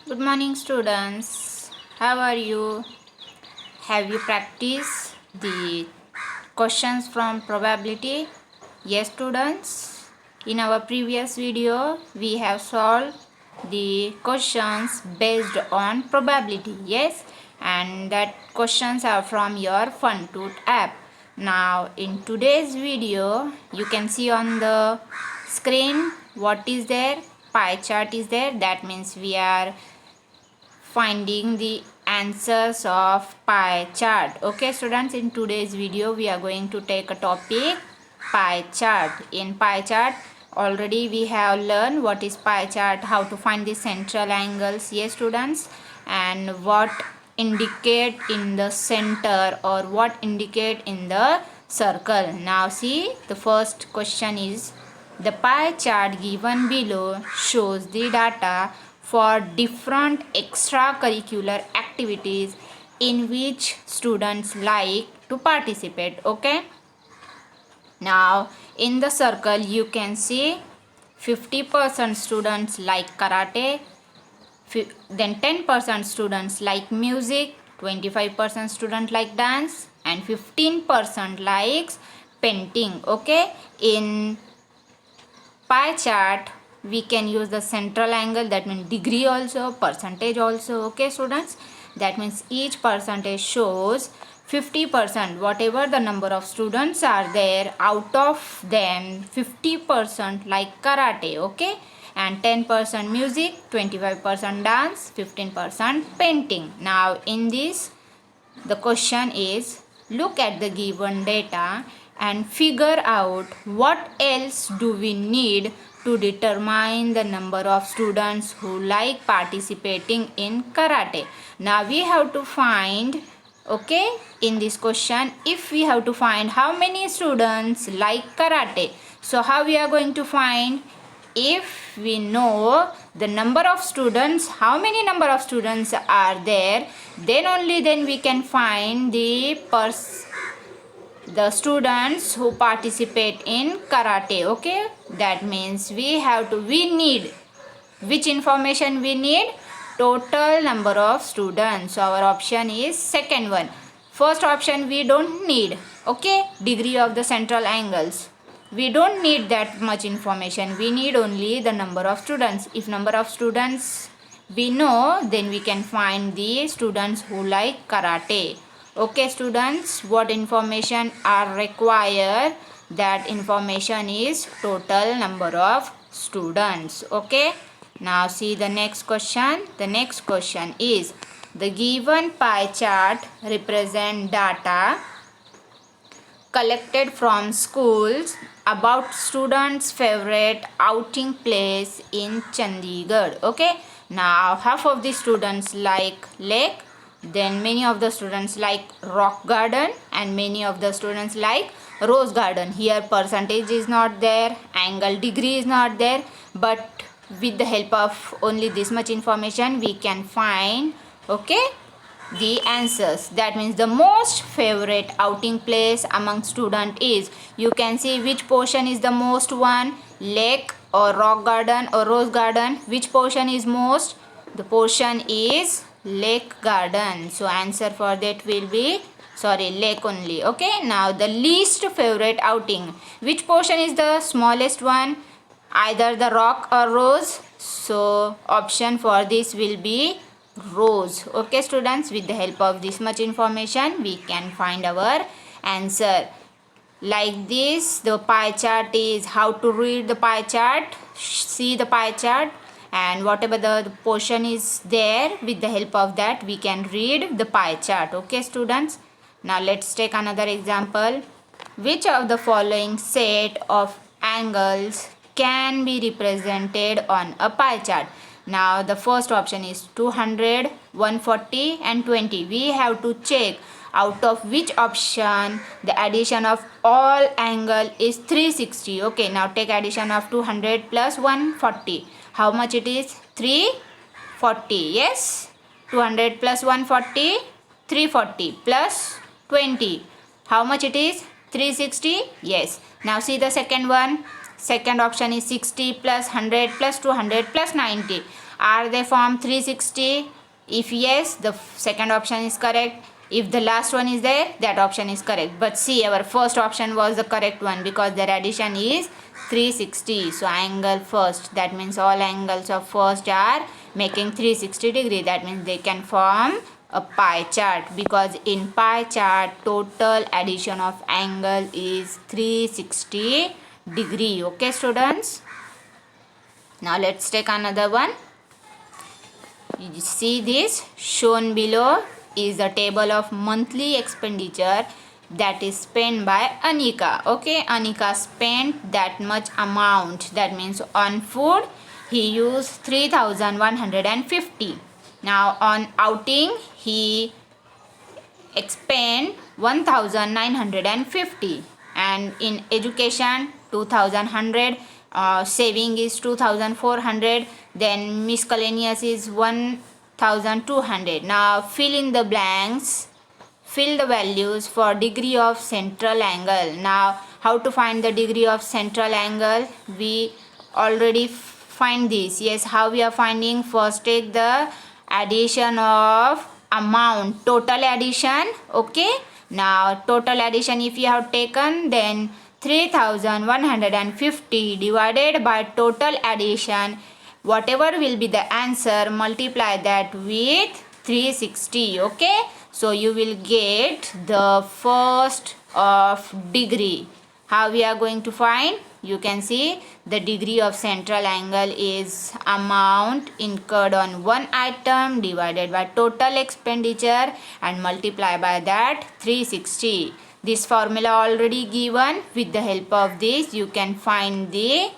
Good morning, students. How are you? Have you practiced the questions from probability? Yes, students. In our previous video, we have solved the questions based on probability. Yes, and that questions are from your FunToot app. Now, in today's video, you can see on the screen what is there. Pie chart is there. That means we are finding the answers of pie chart. Okay students, in today's video we are going to take a topic pie chart. In pie chart already we have learned what is pie chart, how to find the central angles. Yes students, and what indicate in the center or what indicate in the circle. Now see, the first question is, the pie chart given below shows the data for different extracurricular activities in which students like to participate. Okay, now in the circle you can see 50% students like karate, then 10% students like music, 25% student like dance, and 15% likes painting. Okay, in pie chart we can use the central angle, that means degree also, percentage also. Okay students, that means each percentage shows 50%, whatever the number of students are there, out of them 50% like karate. Okay, and 10% music, 25% dance, 15% painting. Now in this, the question is, look at the given data and figure out what else do we need to determine the number of students who like participating in karate. Now we have to find, okay, in this question, if we have to find how many students like karate, so how we are going to find? If we know the number of students, how many number of students are there, then only then we can find the students who participate in karate. Okay, that means we need which information we need? Total number of students. So our option is second one. First option we don't need. Okay, degree of the central angles, we don't need that much information. We need only the number of students. If number of students we know, then we can find the students who like karate. Okay students, what information are required? That information is total number of students. Okay, now see the next question. The next question is, the given pie chart represent data collected from schools about students' favorite outing place in Chandigarh. Okay, now half of the students like lake, then many of the students like rock garden, and many of the students like rose garden. Here percentage is not there, angle degree is not there, but with the help of only this much information we can find, okay, the answers. That means the most favorite outing place among student is, you can see which portion is the most one, lake or rock garden or rose garden. Which portion is most? The portion is lake garden. So answer for that will be, sorry, lake only. Okay, now the least favorite outing, which portion is the smallest one? Either the rock or rose. So option for this will be rose. Okay students, with the help of this much information we can find our answer. Like this, the pie chart is, how to read the pie chart? See the pie chart, and whatever the portion is there, with the help of that we can read the pie chart. Okay students, now let's take another example. Which of the following set of angles can be represented on a pie chart? Now the first option is 200, 140 and 20. We have to check out of which option the addition of all angle is 360. Okay, now take addition of 200 plus 140. How much it is? 340. Yes, 200 plus 140, 340 plus 20. How much it is? 360. Yes. Now see the second one. Second option is 60 plus 100 plus 200 plus 90. Are they from 360? If yes, the second option is correct. If the last one is there, that option is correct. But see, our first option was the correct one because their addition is 360. So angle first, that means all angles of first are making 360 degree. That means they can form a pie chart, because in pie chart total addition of angle is 360 degree. Okay students, now let's take another one. You see this shown below is the table of monthly expenditure that is spent by Anika. Okay, Anika spent that much amount, that means on food he used 3150. Now on outing he expend 1950, and in education 2100, saving is 2400, then miscellaneous is 1200. Now fill in the blanks, fill the values for degree of central angle. Now how to find the degree of central angle? We already find this. Yes, how we are finding? First take the addition of amount, total addition. Okay, now total addition if you have taken, then 3150 divided by total addition, whatever will be the answer, multiply that with 360. Okay, so you will get the first of degree. How we are going to find? You can see the degree of central angle is amount incurred on one item divided by total expenditure and multiply by that 360. This formula already given. With the help of this you can find the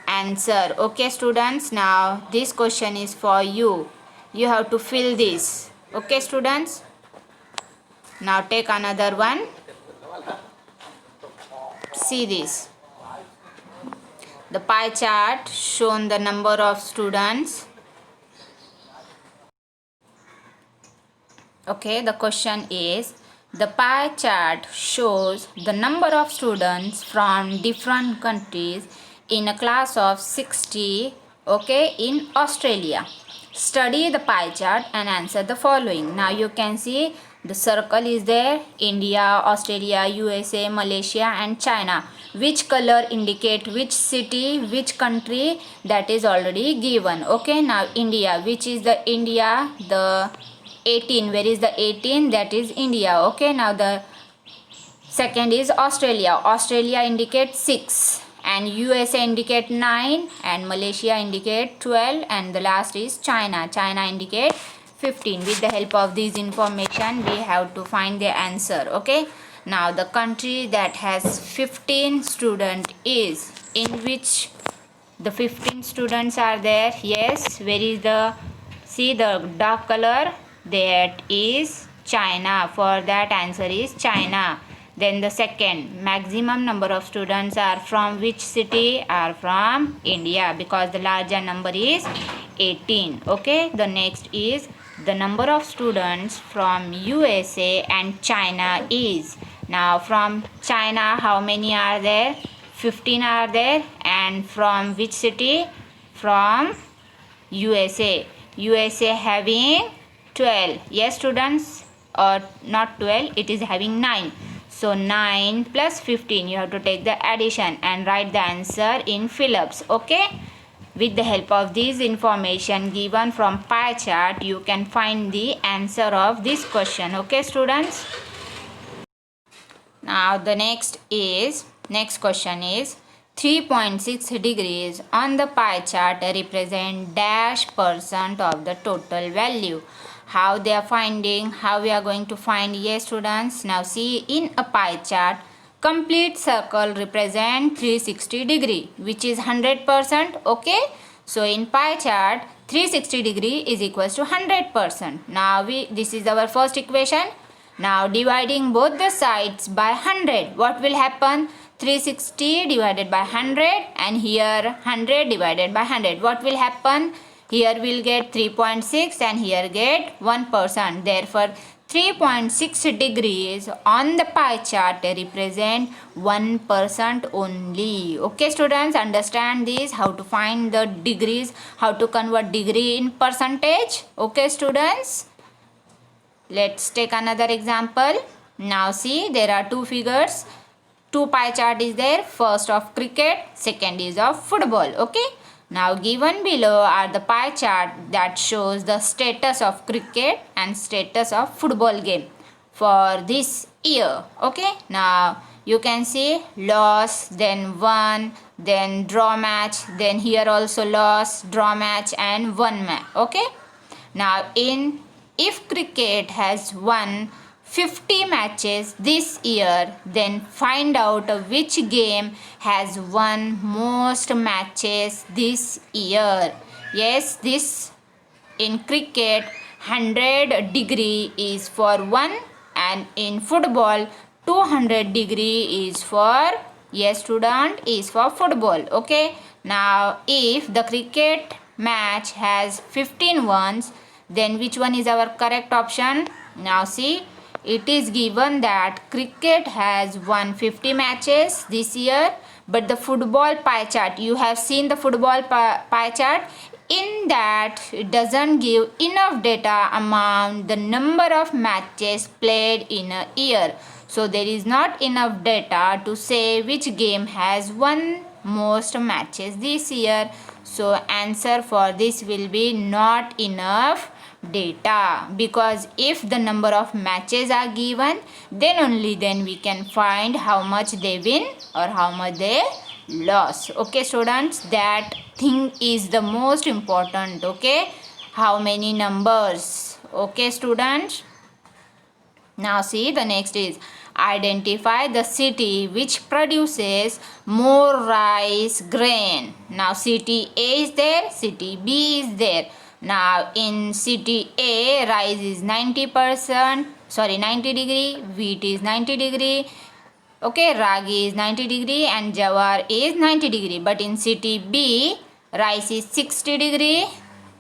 answer. Okay students, now this question is for you. You have to fill this. Okay students, now take another one. See this, the pie chart shown the number of students. Okay, the question is, the pie chart shows the number of students from different countries in a class of 60, okay, in Australia. Study the pie chart and answer the following. Now you can see the circle is there: India, Australia, USA, Malaysia and China. Which color indicate which city, which country? That is already given. Okay, now India, which is the India? The 18, where is the 18? That is India. Okay, now the second is Australia. Australia indicate 6, and USA indicate 9, and Malaysia indicate 12, and the last is China. China indicate 15. With the help of this information we have to find the answer. Okay, now the country that has 15 students is, in which the 15 students are there? Yes, where is the, see the dark color, that is China. For that answer is China. Then the second, maximum number of students are from which city? Are from India, because the larger number is 18. Okay, the next is the number of students from USA and China is. Now from China how many are there? 15 are there. And from which city? From USA. USA having 12. Yes students, or not 12, it is having 9. So 9 plus 15, you have to take the addition and write the answer in fill-ups. Okay, with the help of this information given from pie chart you can find the answer of this question. Okay students, now the next question is 3.6 degrees on the pie chart represent dash percent of the total value. How they are finding? How we are going to find? Yes students, now see, in a pie chart complete circle represent 360 degree, which is 100%. Okay, so in pie chart 360 degree is equals to 100%. Now this is our first equation. Now dividing both the sides by 100, what will happen? 360 divided by 100, and here 100 divided by 100, what will happen? Here we'll get 3.6 and here get 1%. Therefore 3.6 degrees on the pie chart represent 1% only. Okay students, understand this, how to find the degrees, how to convert degree in percentage. Okay students, let's take another example. Now see, there are two figures, two pie chart is there, first of cricket, second is of football. Okay, now given below are the pie chart that shows the status of cricket and status of football game for this year. Okay, now you can see loss, then won, then draw match, then here also loss, draw match and won match. Okay, now if cricket has won 50 matches this year, then find out which game has won most matches this year. Yes, this in cricket 100 degree is for 1 and in football 200 degree is for, yes student, is for football. Okay, now if the cricket match has 15 ones, then which one is our correct option? Now see, it is given that cricket has won 50 matches this year, but the football pie chart, you have seen the football pie chart, in that it doesn't give enough data among the number of matches played in a year. So there is not enough data to say which game has won most matches this year. So answer for this will be not enough data, because if the number of matches are given, then we can find how much they win or how much they loss. Okay students, that thing is the most important. Okay, how many numbers. Okay students, now see, the next is identify the city which produces more rice grain. Now city A is there, city B is there. Now in city A, rice is 90%, 90 degree, wheat is 90 degree, okay, ragi is 90 degree and jawar is 90 degree. But in city B, rice is 60 degree,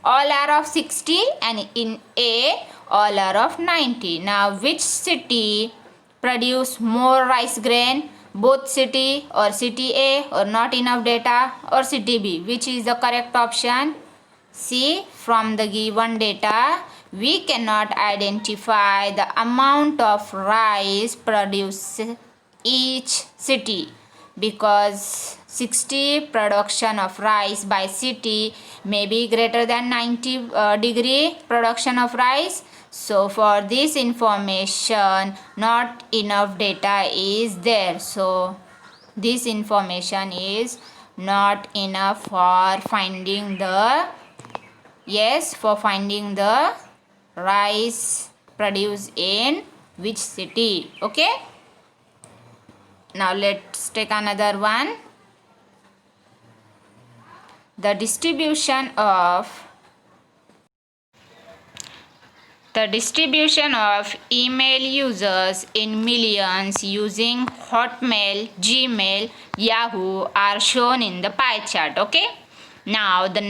all are of 60, and in A, all are of 90. Now which city produce more rice grain? Both city or city A, or not enough data, or city B? Which is the correct option? See, from the given data, we cannot identify the amount of rice produced each city, because 60 production of rice by city may be greater than 90 degree production of rice. So for this information, not enough data is there. So this information is not enough for finding the, yes, for finding the rice produced in which city. Okay, now let's take another one. The distribution of email users in millions using Hotmail, Gmail, Yahoo are shown in the pie chart. Okay, now the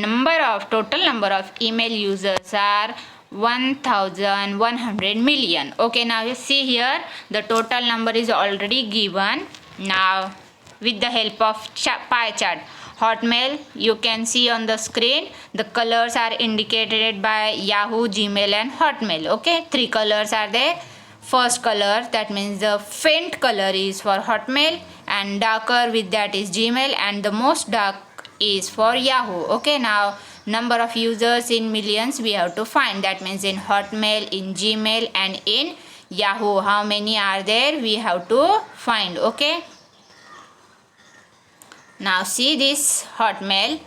total number of email users are 1100 million. Okay, now you see here the total number is already given. Now with the help of pie chart, Hotmail, you can see on the screen the colors are indicated by Yahoo, Gmail and Hotmail. Okay, three colors are there. First color, that means the faint color, is for Hotmail, and darker with that is Gmail, and the most dark is for Yahoo. Okay, now number of users in millions we have to find. That means in Hotmail, in Gmail and in Yahoo, how many are there we have to find. Okay, now see this Hotmail,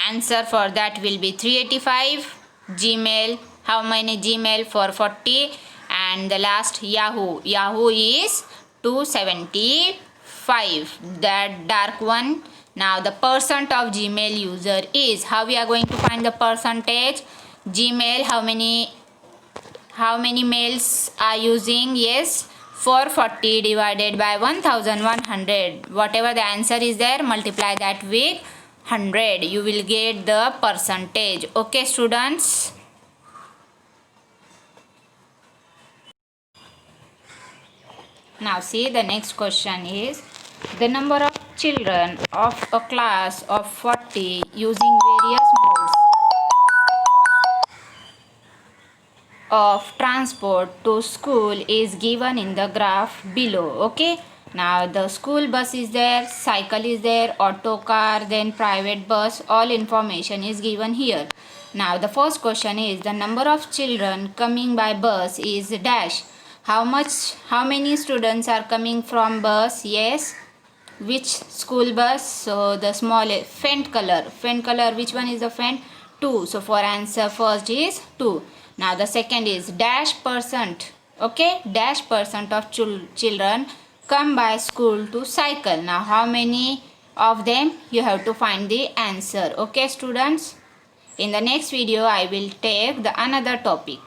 answer for that will be 385. Gmail, how many? Gmail for 40, and the last Yahoo is 275, that dark one. Now the percent of Gmail user is, how we are going to find the percentage? Gmail, how many mails are using? Yes, 440 divided by 1100, whatever the answer is there, multiply that with 100, you will get the percentage. Okay students. Now see, the next question is the number of children of a class of 40 using various modes of transport to school is given in the graph below. Okay, now the school bus is there, cycle is there, auto car, then private bus, all information is given here. Now the first question is the number of children coming by bus is dash. How many students are coming from bus? Yes, which school bus? So the small faint color, which one is the faint? 2. So for answer first is 2. Now the second is dash percent. Okay, dash percent of children come by school to cycle. Now how many of them? You have to find the answer. Okay students, in the next video I will take the another topic.